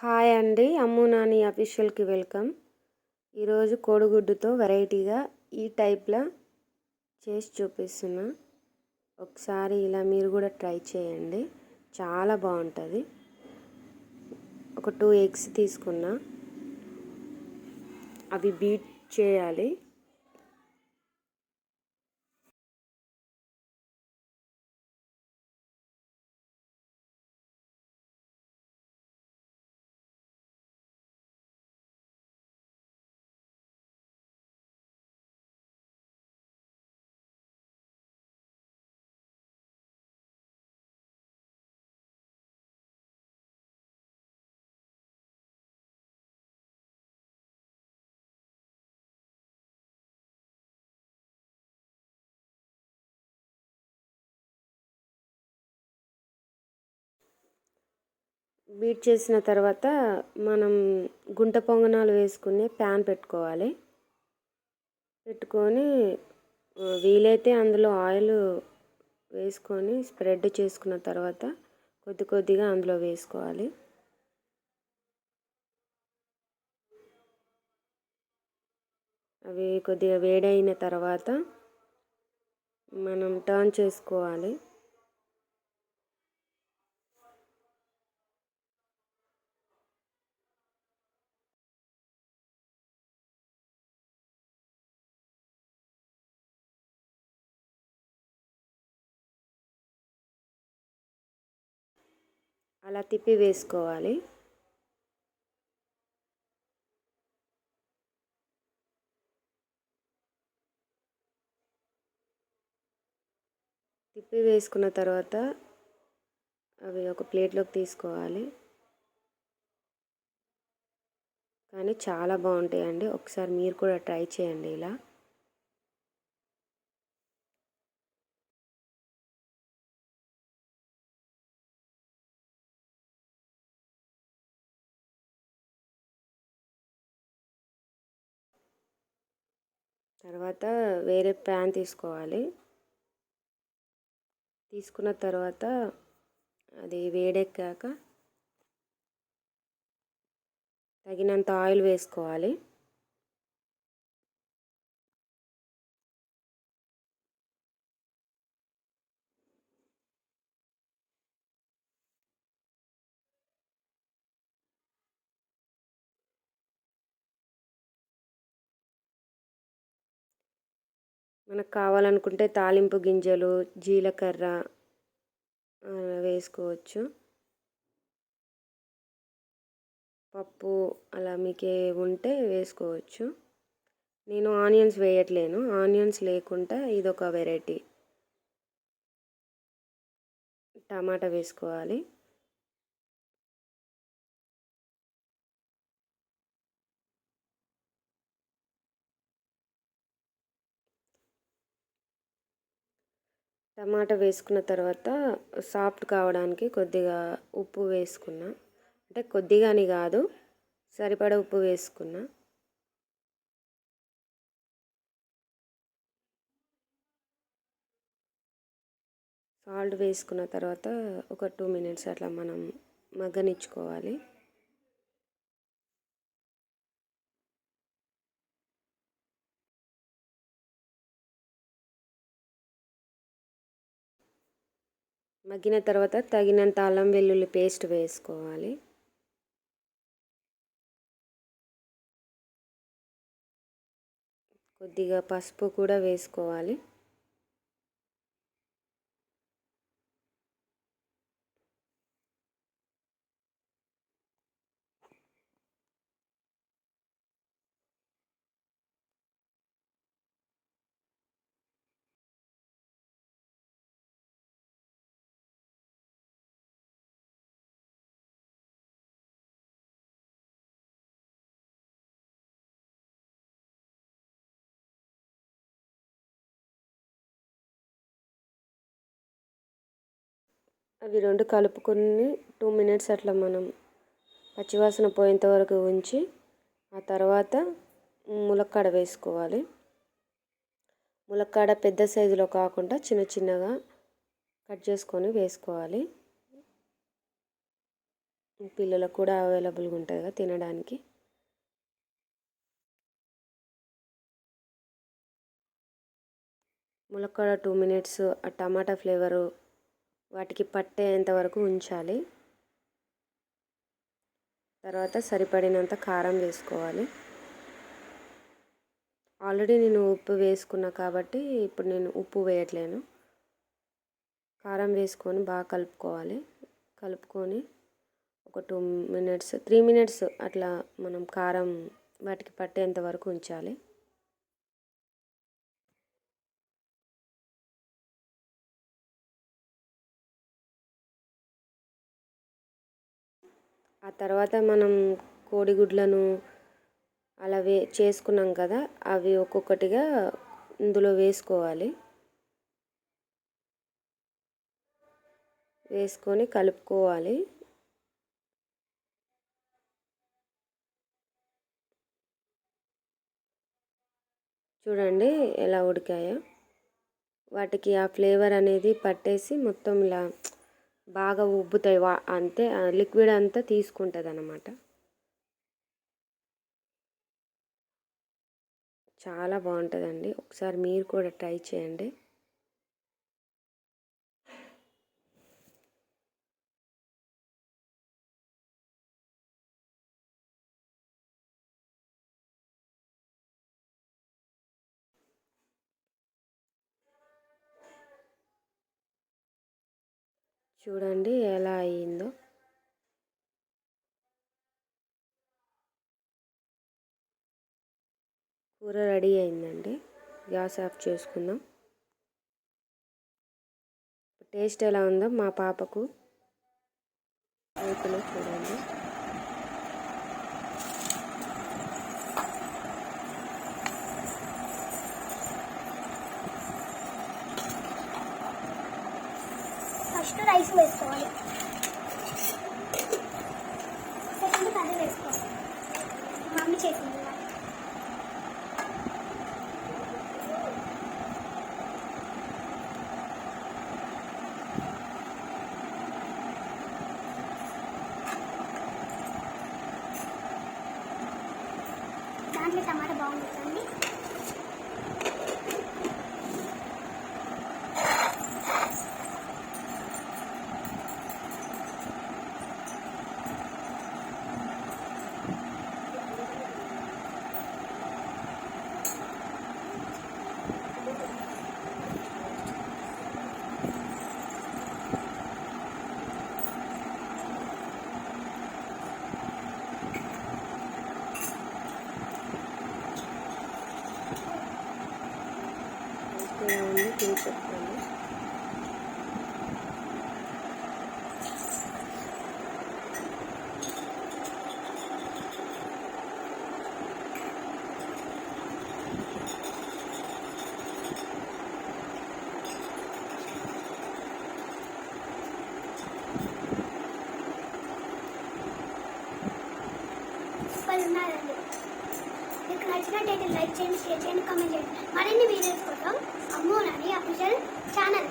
Hi అండి, అమ్ము Nani అఫీషియల్కి welcome. ఈరోజు కోడిగుడ్డుతో వెరైటీగా ఈ టైప్లో చేసి చూపిస్తున్నా. ఒకసారి ఇలా మీరు కూడా ట్రై చేయండి, చాలా బాగుంటుంది. ఒక 2 ఎగ్స్ తీసుకున్నా, అవి బీట్ చేయాలి. బీట్ చేసిన తర్వాత మనం గుంట పొంగనాలు వేసుకుని ప్యాన్ పెట్టుకోవాలి. పెట్టుకొని వీలైతే అందులో ఆయిల్ వేసుకొని స్ప్రెడ్ చేసుకున్న తర్వాత కొద్ది కొద్దిగా అందులో వేసుకోవాలి. అవి కొద్దిగా వేడైన తర్వాత మనం టర్న్ చేసుకోవాలి. అలా తిప్పి వేసుకోవాలి. తిప్పి వేసుకున్న తర్వాత అవి ఒక ప్లేట్లోకి తీసుకోవాలి. కానీ చాలా బాగుంటాయండి, ఒకసారి మీరు కూడా ట్రై చేయండి ఇలా. తర్వాత వేరే ప్యాన్ తీసుకోవాలి. తీసుకున్న తర్వాత అది వేడెక్కాక తగినంత ఆయిల్ వేసుకోవాలి. మనకు కావాలనుకుంటే తాలింపు గింజలు, జీలకర్ర వేసుకోవచ్చు. పప్పు అలా మీకు ఉంటే వేసుకోవచ్చు. నేను ఆనియన్స్ వేయట్లేను, ఆనియన్స్ లేకుండా ఇదొక వెరైటీ. టమాటా వేసుకోవాలి. టమాటా వేసుకున్న తర్వాత సాఫ్ట్ కావడానికి కొద్దిగా ఉప్పు వేసుకున్నా. అంటే కొద్దిగా అని కాదు, సరిపడా ఉప్పు వేసుకున్నా. సాల్ట్ వేసుకున్న తర్వాత ఒక 2 మినిట్స్ అట్లా మనం మగ్గనిచ్చుకోవాలి. మగ్గిన తర్వాత తగినంత అల్లం వెల్లుల్లి పేస్ట్ వేసుకోవాలి. కొద్దిగా పసుపు కూడా వేసుకోవాలి. అవి రెండు కలుపుకొని 2 మినిట్స్ అట్లా మనం పచ్చివాసన పోయేంత వరకు ఉంచి ఆ తర్వాత ములక్కాడ వేసుకోవాలి. ములక్కాడ పెద్ద సైజులో కాకుండా చిన్న చిన్నగా కట్ చేసుకొని వేసుకోవాలి. పిల్లలకు కూడా అవైలబుల్గా ఉంటుంది కదా తినడానికి. ములక్కాడ 2 మినిట్స్ ఆ టమాటా ఫ్లేవరు వాటికి పట్టేంత వరకు ఉంచాలి. తర్వాత సరిపడినంత కారం వేసుకోవాలి. ఆల్రెడీ నేను ఉప్పు వేసుకున్నా కాబట్టి ఇప్పుడు నేను ఉప్పు వేయట్లేను. కారం వేసుకొని బాగా కలుపుకోవాలి. కలుపుకొని ఒక 2 మినిట్స్ 3 మినిట్స్ అట్లా మనం కారం వాటికి పట్టేంత వరకు ఉంచాలి. ఆ తర్వాత మనం కోడిగుడ్లను అలా చేసుకున్నాం కదా, అవి ఒక్కొక్కటిగా ఇందులో వేసుకోవాలి. వేసుకొని కలుపుకోవాలి. చూడండి ఎలా ఉడికాయో. వాటికి ఆ ఫ్లేవర్ అనేది పట్టేసి మొత్తం ఇలా బాగా ఉబ్బుతాయి. అంతే లిక్విడ్ అంతా తీసుకుంటుంది అన్నమాట. చాలా బాగుంటుందండి. ఒకసారి మీరు కూడా ట్రై చేయండి. చూడండి ఎలా అయ్యిందో. కూర రెడీ అయిందండి. గ్యాస్ ఆఫ్ చేసుకుందాం. టేస్ట్ ఎలా ఉందో మా పాపకు రైతులో చూడండి. ఫస్ట్ రైస్ వేసుకోవాలి, సెకండ్ కర్రీ వేసుకోవాలి. మమ్మీ చేసింది. దాంట్లో టమాటా బాగుంటుందండి. ఇలా ఉంది తిని చెప్తాను. ఉన్నారండి. మీకు నచ్చినట్టయితే లైక్ చేయండి, షేర్ చేయండి, కామెంట్ చేయండి. మరిన్ని వీడియోస్ కోసం అమ్ము నాని అఫీషియల్ ఛానల్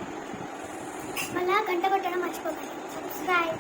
మళ్ళా గంట కొట్టడం మర్చిపోకండి. సబ్స్క్రైబ్.